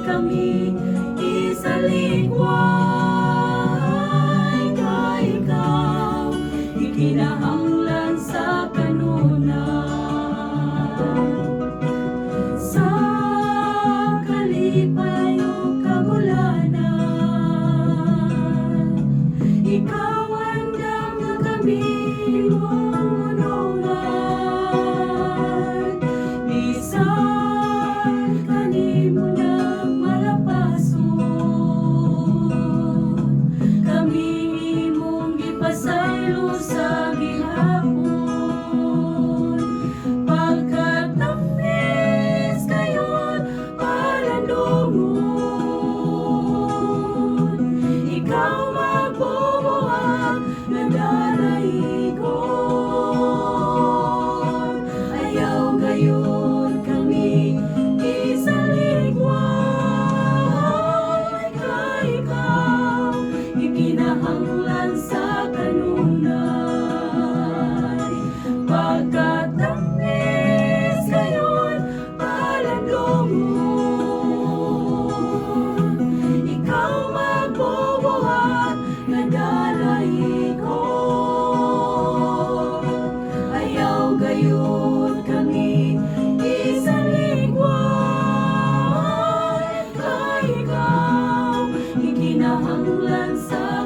kami isaligway, kay ikaw ikinahanglan sa kanunan. Sa kalipayong kagulanan, ikaw andam nga kami mong unungan. Bisan kanimo na malapason, kami imong gipasaylo sa gihapon. Pagkat tamis kayon palandungon, ikaw magbubuhat nga daraigon. Ayaw gayon kami isaligway, kay ikaw ikinahanglan sa kanunan. Pagkat tamis kayon palandungon, ikaw magbubuhat nga daraigon. Ayaw gayon kami isaligway, kay ikaw ikinahanglan sa